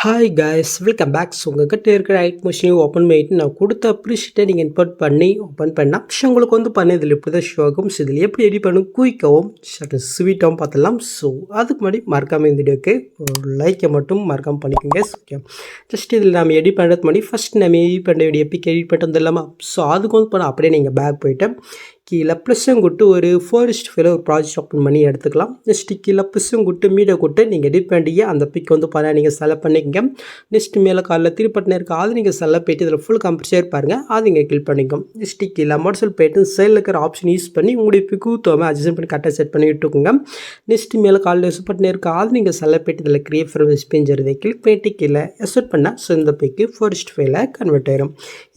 Hi guys, welcome back. So உங்கள்கிட்ட இருக்கிற ஐட் மிஷினையும் open பண்ணிட்டு நான் கொடுத்த அப்ரிஷியேட்டை நீங்கள் இன்புட் பண்ணி ஓப்பன் பண்ணால் உங்களுக்கு வந்து பண்ண இதில் எப்படி தான் ஷோ ஆகும். ஸோ இதில் எப்படி எடிட் பண்ணும் குயிக்காகவும் ஸ்வீட்டாகவும் பார்த்துடலாம். ஸோ அதுக்கு முன்னாடி மறக்காமல் இந்த வீடியோக்கு ஒரு லைக்கை மட்டும் மறக்காமல் பண்ணிக்கோங்க. ஓகே, ஜஸ்ட் இதில் நம்ம எடிட் பண்ணுறது முன்னாடி ஃபஸ்ட் நம்ம எடிட் பண்ண வீடியோ எப்பிக் எடிட் பண்ணிட்டு வந்துடலாமா. ஸோ அதுக்கு வந்து பண்ண அப்படியே நீங்கள் பேக் போய்ட்டு கீழே ப்ளஸ்ஸும் கொடுத்து ஒரு 4:5 ஒரு ப்ராஜெக்ட் ஓப்பன் பண்ணி எடுத்துக்கலாம். நெக்ஸ்ட்டு கீழே ப்ளஸ்ஸும் கொடுத்து மீடியோ கொடுத்து நீங்கள் எடிட் பண்ணிட்டீங்க. அந்த பிக் வந்து பாருங்கள் நீங்கள் செலக்ட் பண்ணிக்கங்க. நெக்ஸ்ட்டு மேலே காலில் திருப்பட்டினே இருக்குது, அது நீங்கள் செலக்ட் போய்ட்டு இதில் ஃபுல் கம்ப்ரஸர் பாருங்கள், அது நீங்கள் கிளிக் பண்ணிக்கோங்க. நெக்ஸ்ட்டு கீழே மாடல் போய்ட்டு சைடில் இருக்கிற ஆப்ஷன் யூஸ் பண்ணி உங்களுடைய பிக்கு தோமை அட்ஜஸ்ட் பண்ணி கரெக்டாக செட் பண்ணி விட்டுக்கோங்க. நெக்ஸ்ட்டு மேலே காலில் யூஸ் பண்ணினே இருக்குது, அது நீங்கள் செலக்ட் போய்ட்டு இதில் கிரியேட் ஃப்ரம் ஸ்பெஞ்சர் இதை கிளிக் பண்ணிட்டு கீழே எக்ஸ்போர்ட் பண்ணால் ஸோ இந்த பிக்கு 4:5 கன்வெர்ட் ஆயிரும்.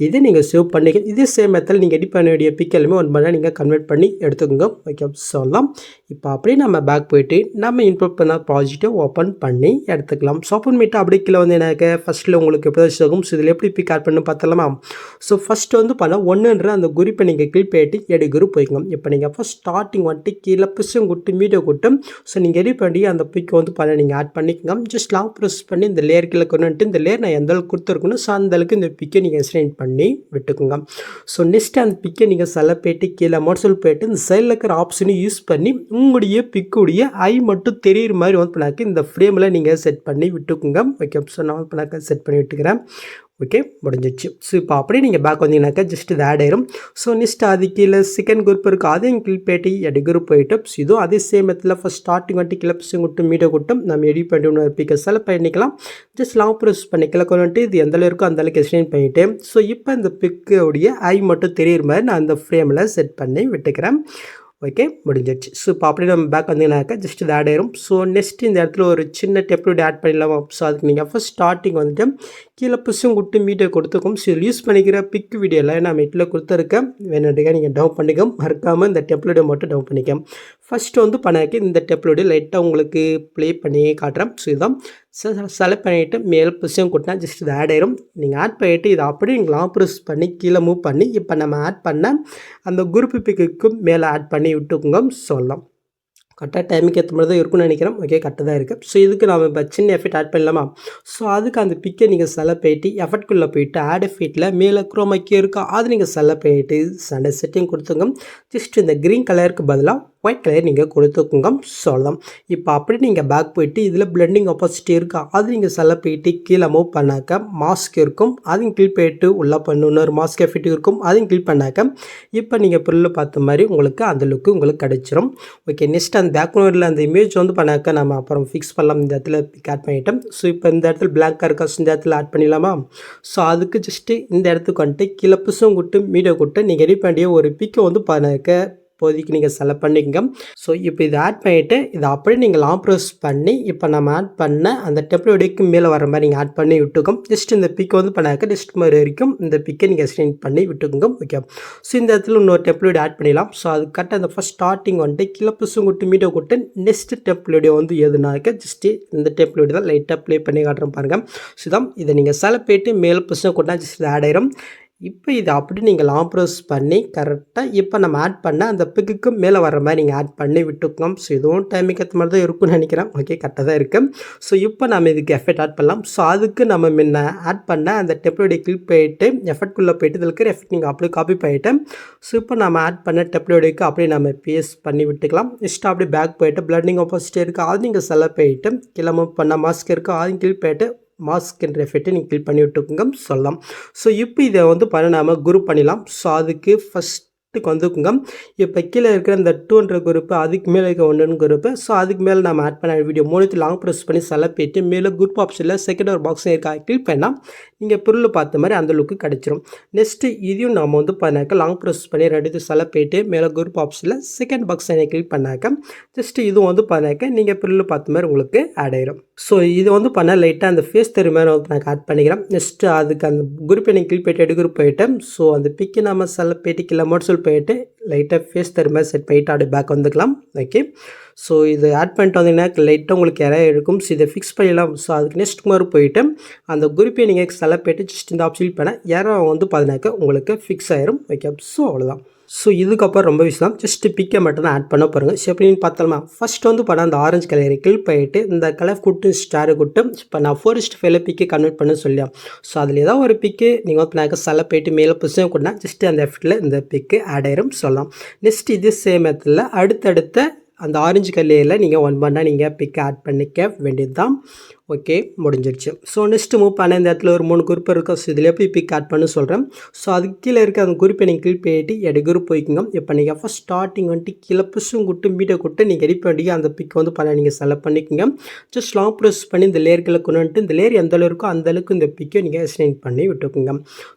இதை நீங்கள் சேவ் பண்ணிக்க. இதே சேம் மெத்தட் நீங்கள் எடிட் பண்ண வேண்டிய பிக் எல்லாமே ஒன் பண்ணால் நீங்கள் கன்வெர்ட் பண்ணி எடுத்துக்கோங்க. ஓகே, சொல்லலாம். இப்போ அப்படியே நம்ம பேக் போய்ட்டு நம்ம இன்க்ளூட் பண்ண ப்ராஜெக்டை ஓப்பன் பண்ணி எடுத்துக்கலாம். ஸோ ஓப்பன் பண்ணிட்டு அப்படியே கீழே வந்து எனக்கு ஃபஸ்ட்டில் உங்களுக்கு எப்படி ஆகும். ஸோ இதில் எப்படி பிக் ஆட் பண்ணி பார்த்தலாமா. ஸோ ஃபஸ்ட்டு வந்து பண்ண ஒன்றுன்ற அந்த குரூப்பை நீங்கள் கிளிக் பண்ணிட்டு எடி குரூப் போய்க்கலாம். இப்போ நீங்கள் ஃபஸ்ட் ஸ்டார்டிங் வந்துட்டு கீழே ப்ரெஸ்ஸும் கொடுத்து மீடியோ கொடுத்து ஸோ நீங்கள் எடிட் பண்ணி அந்த பிக்கை வந்து பண்ண நீங்கள் ஆட் பண்ணிக்கோங்க. ஜஸ்ட் லாங் ப்ரெஸ் பண்ணி இந்த லேயர் கீழே கொண்டுட்டு இந்த லேயர் நான் எந்த அளவுக்கு கொடுத்துருக்கணும் ஸோ அந்த அளவுக்கு இந்த பிக்கை நீங்கள் எக்ஸ்டெண்ட் பண்ணி விட்டுக்குங்க. ஸோ நெக்ஸ்ட் அந்த பிக்கை நீங்கள் செலக்ட் போய்ட்டு கீழே மாடல் போய்ட்டு இந்த சைடில் இருக்கிற ஆப்ஷனை யூஸ் பண்ணி உங்களுடைய பிக்குடைய ஐ மட்டும் தெரியுற மாதிரி வந்து பண்ணாக்க இந்த ஃப்ரேமில் நீங்கள் செட் பண்ணி விட்டுக்குங்க. ஓகே, ஸோ நான் வந்து பண்ணாக்க செட் பண்ணி விட்டுக்கிறேன். ஓகே, முடிஞ்சிச்சு. ஸோ இப்போ அப்படியே நீங்கள் பேக் வந்தீங்கன்னாக்கா ஜஸ்ட் இது ஆட் ஆயிரும். ஸோ நெக்ஸ்ட் அது கீழே செகண்ட் குரூப் இருக்குது, அதையும் கிளிக் பண்ணிட்டு எடி குரூப் போயிட்டு இதுவும் அதே சேம் மெத்தில் ஃபஸ்ட் ஸ்டார்டிங் வந்துட்டு கீழே கொடுத்து மீடியோ கொடுத்து நம்ம எடிட் பண்ணி ஒன்று பிக்கை செலக்ட் பண்ணிக்கலாம். ஜஸ்ட் லாங் ப்ரெஸ் பண்ணிக்கலாம் கொண்டு இது எந்த இருக்கோ அந்த அளவுக்கு எக்ஸ்டெண்ட் பண்ணிவிட்டு ஸோ இப்போ இந்த பிக்குடைய ஐ மட்டும் தெரியுற மாதிரி நான் அந்த ஃப்ரேமில் செட் பண்ணி விட்டுக்கிறேன். ஓகே, முடிஞ்சிடுச்சு. ஸோ இப்போ அப்படியே நம்ம பேக் வந்தீங்கன்னாக்கா ஜஸ்ட் இது ஆட் ஆயிரும். ஸோ நெக்ஸ்ட் இந்த இடத்துல ஒரு சின்ன டெப்லெட் ஆட் பண்ணிடலாமா. ஸோ அதுக்கு நீங்கள் ஃபஸ்ட் ஸ்டார்டிங் வந்துட்டு கீழே புஷும் கொடுத்து மீடியோ கொடுத்துக்கும். ஸோ யூஸ் பண்ணிக்கிற பிக் வீடியோவில் நான் மீட்டில் கொடுத்துருக்கேன், வேணுட்டுக்கா நீங்கள் டவுன் பண்ணிக்க, மறக்காமல் இந்த டெப்லெட்டை மட்டும் டவுன் பண்ணிக்க. ஃபஸ்ட்டு வந்து பண்ணாக்கி இந்த டெப்லெட்டு லைட்டாக உங்களுக்கு ப்ளே பண்ணி காட்டுறேன். ஸோ இதுதான் செலக்ட் பண்ணிவிட்டு மேலே புஷும் கொடுத்தா ஜஸ்ட் இது ஆட் ஆயிரும். நீங்கள் ஆட் பண்ணிவிட்டு இதை அப்படியே நீங்கள் லாங் ப்ரெஸ் பண்ணி கீழே மூவ் பண்ணி இப்போ நம்ம ஆட் பண்ண அந்த குரூப் பிக்குக்கும் மேலே ஆட் பண்ணி விட்டுக்குங்க. சொல்லலாம் கரெக்டாக டைமுக்கு ஏற்ற மாதிரி தான் இருக்குன்னு நினைக்கிறேன். ஓகே, கரெக்டாக தான் இருக்குது. ஸோ இதுக்கு நம்ம இப்போ சின்ன எஃபெக்ட் ஆட் பண்ணலாமா. ஸோ அதுக்கு அந்த பிக்கை நீங்கள் செலக்ட் பண்ணிட்டு எஃபெக்ட்குள்ளே போயிட்டு ஆட் எஃபெக்ட்டில் மேலே குரோமாக்கி இருக்கா அது நீங்கள் செலக்ட் பண்ணிட்டு சண்டை செட்டிங் கொடுத்துங்க. ஜஸ்ட் இந்த க்ரீன் கலருக்கு பதிலாக ஒயிட் கலர் நீங்கள் கொடுத்துக்குங்க. சொல்லலாம். இப்போ அப்படி நீங்கள் பேக் போயிட்டு இதில் பிளெண்டிங் ஆப்போசிட்டி இருக்கா அது நீங்கள் செலக்ட் பண்ணிட்டு கீழே மூவ் பண்ணாக்க மாஸ்க் இருக்கும், அதையும் கிளிக் பண்ணிட்டு உள்ளே பண்ண இன்னொரு மாஸ்க் எஃபெக்ட் இருக்கும், அதையும் கிளிக் பண்ணாக்க இப்போ நீங்கள் பொருள் பார்த்த மாதிரி உங்களுக்கு அந்த லுக்கு உங்களுக்கு கிடைச்சிரும். ஓகே, நெக்ஸ்ட் அந்த பேக்ரவுண்டில் அந்த இமேஜ் வந்து பண்ணாக்க நம்ம அப்புறம் ஃபிக்ஸ் பண்ணலாம். இந்த இடத்துல பிக் ஆட் பண்ணிட்டோம். ஸோ இப்போ இந்த இடத்துல பிளாங்காக இருக்கா இந்த இடத்துல ஆட் பண்ணிடலாமா. ஸோ அதுக்கு ஜஸ்ட்டு இந்த இடத்துக்கு வந்துட்டு கீழே புஷும் கொடுத்து மீடியோ கொடுத்து நீங்கள் ரெடி பண்ணிய ஒரு பிக்கை வந்து பண்ணாக்க இப்போதைக்கு நீங்கள் செலக்ட் பண்ணிக்கங்க. ஸோ இப்போ இதை ஆட் பண்ணிவிட்டு இதை அப்படியே நீங்கள் லாங் ப்ரெஸ் பண்ணி இப்போ நம்ம ஆட் பண்ண அந்த டெப்லெட்டுக்கு மேலே வர மாதிரி நீங்கள் ஆட் பண்ணி விட்டுக்கோம். ஜஸ்ட் இந்த பிக்கை வந்து பண்ணாக்க நெக்ஸ்ட் மாதிரி வரைக்கும் இந்த பிக்கை நீங்கள் எக்ஸ்டெண்ட் பண்ணி விட்டுக்கோங்க. ஓகே, ஸோ இந்த இடத்துல இன்னொரு டெப்லெட் ஆட் பண்ணிடலாம். ஸோ அது கரெக்டாக அந்த ஃபஸ்ட் ஸ்டார்டிங் வந்துட்டு கீழே புஷும் கொடுத்து மீடியோ கொடுத்து நெக்ஸ்ட் டெப்லெட் வந்து எதுனாக்க ஜஸ்ட்டு இந்த டெப்லெட் தான் லைட்டாக ப்ளே பண்ணி காட்டுறேன் பாருங்கள். ஸோ தான் இதை நீங்கள் செலக்ட் பண்ணிட்டு மேலே புஷும் கொடுத்தா ஜஸ்ட் ஆட் ஆயிரும். இப்போ இதை அப்படி நீங்கள் லாங் ப்ரெஸ் பண்ணி கரெக்டாக இப்போ நம்ம ஆட் பண்ண அந்த பிக்குக்கு மேலே வர மாதிரி நீங்கள் ஆட் பண்ணி விட்டுக்கோம். ஸோ இதுவும் டைமிங் ஏற்ற மாதிரி தான் இருக்குன்னு நினைக்கிறேன். ஓகே, கரெக்டாக தான் இருக்குது. ஸோ இப்போ நம்ம இதுக்கு எஃபெக்ட் ஆட் பண்ணலாம். ஸோ அதுக்கு நம்ம முன்ன ஆட் பண்ண அந்த டெப்லெட்டை கிளிக் பண்ணிட்டு எஃபெக்ட்குள்ளே போய்ட்டு இதில் இருக்கிற எஃபெக்ட் நீங்கள் அப்படியே காப்பி பண்ணிவிட்டு ஸோ இப்போ நம்ம ஆட் பண்ண டெப்லெட்டுக்கு அப்படியே நம்ம பேஸ்ட் பண்ணி விட்டுக்கலாம். நெக்ஸ்ட் அப்படியே பேக் போய்ட்டு பிளண்டிங் ஆப்போசிட்டி இருக்குது அது நீங்கள் செலக்ட் பண்ணிவிட்டு கீழே பண்ண மாஸ்க் இருக்குது அதையும் கிளிக் பண்ணிட்டு மாஸ்க் என்ற எஃபெக்ட்டை நீங்கள் கிளிக் பண்ணி விட்டுக்குங்க. சொல்லலாம். ஸோ இப்போ இதை வந்து நம்ம குரூப் பண்ணிடலாம். ஸோ அதுக்கு ஃபஸ்ட்டுக்கு வந்துக்குங்க. இப்போ கீழே இருக்கிற இந்த 200 குரூப்பு அதுக்கு மேலே இருக்க 1 குரூப்பு. ஸோ அதுக்கு மேலே நம்ம ஆட் பண்ண வீடியோ 3 லாங் ப்ரெஸ் பண்ணி செலக்ட் பண்ணிட்டு மேலே குரூப் ஆப்ஷனில் செகண்ட் ஒரு பாக்ஸ் இருக்கா கிளிக் பண்ணால் நீங்கள் பொருள் பார்த்த மாதிரி அந்த லுக்கு கிடச்சிரும். நெக்ஸ்ட்டு இதையும் நம்ம வந்து பண்ணாக்க லாங் ப்ரெஸ் பண்ணி 2 செலக்ட் பண்ணிட்டு மேலே குரூப் ஆப்ஷனில் செகண்ட் பாக்ஸ் கிளிக் பண்ணாக்க ஜஸ்ட்டு இதுவும் வந்து பண்ணாக்க நீங்கள் பொருள் பார்த்த மாதிரி உங்களுக்கு ஆட் ஆயிரும். ஸோ இது வந்து பண்ணால் லைட்டாக அந்த ஃபேஸ் தெரியுமா வந்து நான் ஆட் பண்ணிக்கிறேன். நெக்ஸ்ட்டு அதுக்கு அந்த குரூப்பை நீங்கள் கிளிக் பண்ணிட்டு எடு குரூப் போயிட்டேன். ஸோ அந்த பிக்கை நம்ம செலக்ட் பண்ணிட்டு கீழே மோட் போயிட்டு லைட்டாக ஃபேஸ் தர மாதிரி செட் பண்ணிவிட்டு அப்படியே பேக் வந்துக்கலாம். ஓகே, ஸோ இது ஆட் பண்ணிட்டு வந்தீங்கன்னா லைட்டாக உங்களுக்கு எரர் இருக்கும். ஸோ இதை ஃபிக்ஸ் பண்ணிடலாம். ஸோ அதுக்கு நெக்ஸ்ட் மாதிரி போயிட்டு அந்த குரூப்பை நீங்கள் செலக்ட் பண்ணிட்டு ஜஸ்ட் இந்த ஆப்ஷன் பண்ண எரர் வந்து பார்த்தீங்கன்னாக்கா உங்களுக்கு ஃபிக்ஸ் ஆயிரும். ஓகே, ஸோ அவ்வளோதான். ஸோ இதுக்கப்புறம் ரொம்ப விஷயம் ஜஸ்ட் பிக்கை மட்டும் தான் ஆட் பண்ண பாருங்கள். ஸோ எப்படின்னு பார்த்தோம்னா ஃபஸ்ட் வந்து பண்ண அந்த ஆரஞ்சு கலரை கிளிக் பண்ணிட்டு இந்த கலர் கூட்டு ஸ்டாரை கூட்டு இப்போ நான் 4:5 பிக்கை கன்வெர்ட் பண்ண சொல்லியா. ஸோ அதில் ஏதாவது ஒரு பிக்கு நீங்கள் வந்து செலக்ட் பண்ணிட்டு மேலே புதுசாக கொடுனா ஜஸ்ட் அந்த எஃபெக்டில் இந்த பிக்கு ஆட் ஆயிரும் சொல்லலாம். நெக்ஸ்ட் இது சேம் மெத்தடில் அடுத்தடுத்த அந்த ஆரஞ்சு கலரில் நீங்கள் ஒன் பண்ணால் நீங்கள் பிக்கை ஆட் பண்ணிக்க வேண்டியது தான். ஓகே, முடிஞ்சிருச்சு. ஸோ நெக்ஸ்ட்டு மூவ் பண்ண இந்த இடத்துல ஒரு 3 குரூப் இருக்கும். ஸோ இதில் எப்படி பிக் ஆட் பண்ண சொல்கிறேன். ஸோ அதுக்கு கீழே இருக்க அந்த குரூப்பை நீங்கள் கிளிக் பண்ணிட்டு எடு குரூப் போய்க்குங்க. இப்போ நீங்கள் ஃபஸ்ட் ஸ்டார்டிங் வந்துட்டு கீழே புஷும் குட்டு மீட்டை கொடுத்து நீங்கள் எடிட் பண்ணி அந்த பிக் வந்து பண்ண நீங்கள் செலக்ட் பண்ணிக்கோங்க. ஜஸ்ட் லாங் ப்ரெஸ் பண்ணி இந்த லேயர்களை கொண்டு வந்துட்டு இந்த லேயர் எந்த அளவு இருக்கோ அந்த அளவுக்கு இந்த பிக்கை நீங்கள் எக்ஸ்டெண்ட் பண்ணி விட்டுக்குங்க.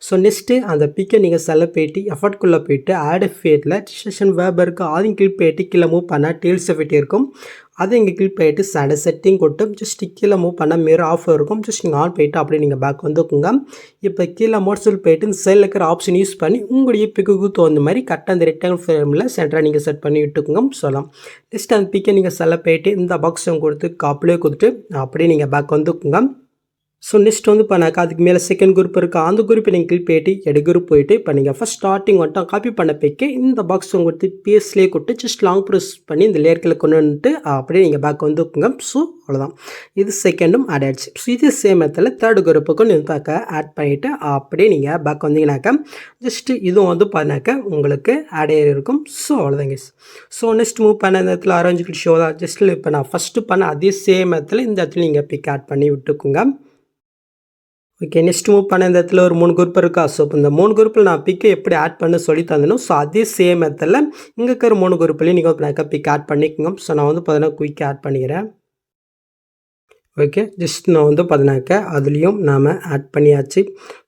ஸோ நெக்ஸ்ட்டு அந்த பிக்கை நீங்கள் செலக்ட் பண்ணிட்டு எஃபர்ட்குள்ளே போயிட்டு ஆட் எஃபெக்டில் டிஸ்கஷன் வேப் இருக்குது அதையும் கிளிக் பண்ணிட்டு கீழே மூவ் பண்ணால் டெயில்ஸ் எஃபெக்ட் இருக்கும். அதை இங்கே கிளிக் பண்ணிட்டு ஸ்டாண்டர்ட் செட்டிங் கொட்டு ஜஸ்ட் கீழே மூவ் பண்ணால் மிரர் ஆஃப் இருக்கும். ஜஸ்ட் நீங்கள் ஆன் போயிட்டு அப்படியே நீங்கள் பேக் வந்துக்குங்க. இப்போ கீழே மோட்ஸில் போயிட்டு இந்த சைடில் இருக்கிற ஆப்ஷன் யூஸ் பண்ணி உங்களுடைய பிக்கு தகுந்த மாதிரி கரெக்டாக அந்த ரெக்டாங்கிள் ஃப்ரேமில் சென்டராக நீங்கள் செட் பண்ணி விட்டுக்குங்க சொல்லலாம். நெக்ஸ்ட் அந்த பிக்கை நீங்கள் செலக்ட் பண்ணிட்டு இந்த பாக்ஸும் கொடுத்து காப்பிலே கொடுத்துட்டு அப்படியே நீங்கள் பேக் வந்துக்குங்க. ஸோ நெக்ஸ்ட் வந்து பண்ணாக்கா அதுக்கு மேலே செகண்ட் குரூப் இருக்குது. அந்த குரூப்பை நீங்கள் கிளிக் பண்ணிட்டு எடு குரூப் போயிட்டு இப்போ நீங்கள் ஃபஸ்ட் ஸ்டார்டிங் வந்துட்டு காப்பி பண்ண பிக்கை இந்த பாக்ஸ் கொடுத்து பேஸ்லேயே கொடுத்து ஜஸ்ட் லாங் ப்ரெஸ் பண்ணி இந்த லேயர்களை கொண்டு வந்துட்டு அப்படியே நீங்கள் பேக் வந்துக்குங்க. ஸோ அவ்வளோதான், இது செகண்டும் ஆட் ஆகிடுச்சு. ஸோ இது சேம் மெத்தடில் தேர்ட் குரூப்புக்கும் நீங்கள் பார்க்க ஆட் பண்ணிவிட்டு அப்படியே நீங்கள் பேக் வந்தீங்கன்னாக்கா ஜஸ்ட்டு இதுவும் வந்து பண்ணாக்கா உங்களுக்கு ஆட் ஆகிருக்கும். ஸோ அவ்வளோதாங்க. ஸோ நெக்ஸ்ட் மூவ் பண்ண இந்த இடத்துல ஆரஞ்சு ஷோ தான் ஜஸ்ட் இப்போ நான் ஃபஸ்ட்டு பண்ண அதே சேம் மெத்தடில் இந்த இடத்துல நீங்கள் பிக் ஆட் பண்ணி விட்டுக்குங்க. ஓகே, நெக்ஸ்ட் மூவ் பண்ண இந்த இடத்துல ஒரு 3 குரூப் இருக்கா. ஸோ இப்போ இந்த 3 குரூப்பில் நான் பிக்கை எப்படி ஆட் பண்ண சொல்லி தந்தனும். ஸோ அதே சேம் மெத்தடில் இங்கே இருக்கிற 3 குரூப்லேயும் நீங்கள் பிக் ஆட் பண்ணிக்கோங்க. ஸோ நான் வந்து பார்த்தீங்கன்னா குயிக்காக ஆட் பண்ணிக்கிறேன். ஓகே, ஜஸ்ட் நான் வந்து பார்த்தீங்கன்னாக்கா அதுலேயும் நாம் ஆட் பண்ணியாச்சு.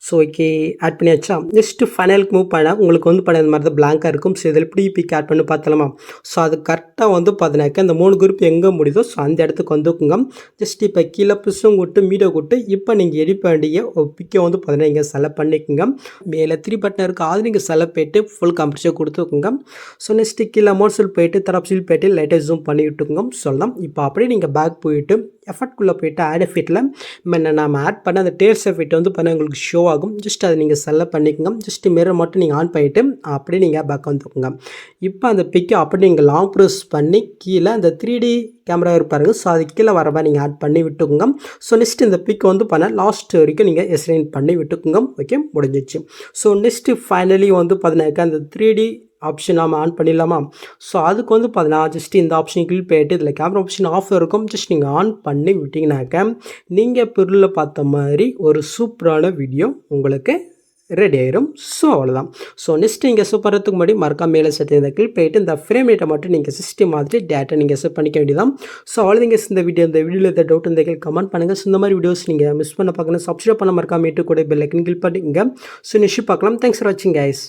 ஸோ ஓகே, ஆட் பண்ணியாச்சா. நெக்ஸ்ட்டு ஃபைனலுக்கு மூவ் பண்ணால் உங்களுக்கு வந்து பண்ண இந்த மாதிரி தான் பிளாங்காக இருக்கும். ஸோ இதில் எப்படி பிக் ஆட் பண்ணி பார்த்தலாமா. ஸோ அது கரெக்டாக வந்து பார்த்தீங்கன்னாக்கா இந்த 3 குரூப் எங்கே முடியுதோ ஸோ அந்த இடத்துக்கு வந்துக்குங்க. ஜஸ்ட் இப்போ கீழே புஷும் கூட்டு மீடியோ கூட்டு இப்போ நீங்கள் எடிட் வேண்டிய பிக்கை வந்து பார்த்தீங்கன்னா இங்கே செலக்ட் பண்ணிக்கோங்க. மேலே 3 பட்டன் இருக்குது அது நீங்கள் செலக்ட் பண்ணிட்டு ஃபுல் கம்ப்ரஷர் கொடுத்துக்குங்க. ஸோ நெக்ஸ்ட்டு கீழே மோட்ஸில் போயிட்டு தரப்ஸில் போயிட்டு லைட்டாக ஜூம் பண்ணி விட்டுக்குங்க சொல்லலாம். இப்போ அப்படியே நீங்கள் பேக் போயிட்டு எஃபர்ட்குள்ளே போயிட்டு ஆட் எஃபெக்டில் நம்ம ஆட் பண்ண அந்த டேல்ஸ் எஃபெக்ட் வந்து பண்ண உங்களுக்கு ஷோ ஆகும். ஜஸ்ட் அதை நீங்கள் செலக்ட் பண்ணிக்கோங்க. ஜஸ்ட் மிரர் மட்டும் நீங்கள் ஆன் பண்ணிவிட்டு அப்படியே நீங்கள் பேக் வந்துக்குங்க. இப்போ அந்த பிக்கை அப்படி நீங்கள் லாங் ப்ரெஸ் பண்ணி கீழே அந்த 3D கேமரா இருப்பாருங்க. ஸோ அது கீழே வர மாதிரி நீங்கள் ஆட் பண்ணி விட்டுக்குங்க. ஸோ நெக்ஸ்ட் இந்த பிக் வந்து பண்ண லாஸ்ட் வரைக்கும் நீங்கள் எக்ஸ்டெண்ட் பண்ணி விட்டுக்குங்க. ஓகே, முடிஞ்சிச்சு. ஸோ நெக்ஸ்ட்டு ஃபைனலி வந்து பார்த்தீங்கன்னாக்கா அந்த 3D ஆப்ஷன் நாம் ஆன் பண்ணிடலாமா. ஸோ அதுக்கு வந்து பார்த்தீங்கன்னா ஜஸ்ட் இந்த ஆப்ஷன் கிளிக் பண்ணிட்டு இதில் கேமரா ஆப்ஷன் ஆஃப் இருக்கும். ஜஸ்ட் நீங்கள் ஆன் பண்ணி விட்டிங்கனாக்கா நீங்கள் பொருளில் பார்த்த மாதிரி ஒரு சூப்பரான வீடியோ உங்களுக்கு ரெடி ஆயிரும். ஸோ அவ்வளோதான். ஸோ நெக்ஸ்ட் நீங்கள் செட் பண்ணுறதுக்கு முன்னாடி மறக்காம மேலே செட் இந்த கிளிக் பண்ணிட்டு இந்த ஃப்ரேம் ரேட்டை மட்டும் நீங்கள் சிஸ்டம் மாதிரி டேட்டா நீங்கள் செட் பண்ணிக்க வேண்டியதான். ஸோ அவ்வளோதாங்க. இந்த வீடியோவில் எதாவது டவுட் இருந்தால் கமெண்ட் பண்ணுங்கள். ஸோ இந்த மாதிரி வீடியோஸ் நீங்கள் மிஸ் பண்ண பார்க்கணும் சப்ஸ்கிரைப் பண்ண மறக்காம கூட பெல் ஐக்கன் கிளிக் பண்ணிங்க. ஸோ நெக்ஸ்ட் பார்க்கலாம். தேங்க்ஸ் ஃபார் வாட்சிங் கைஸ்.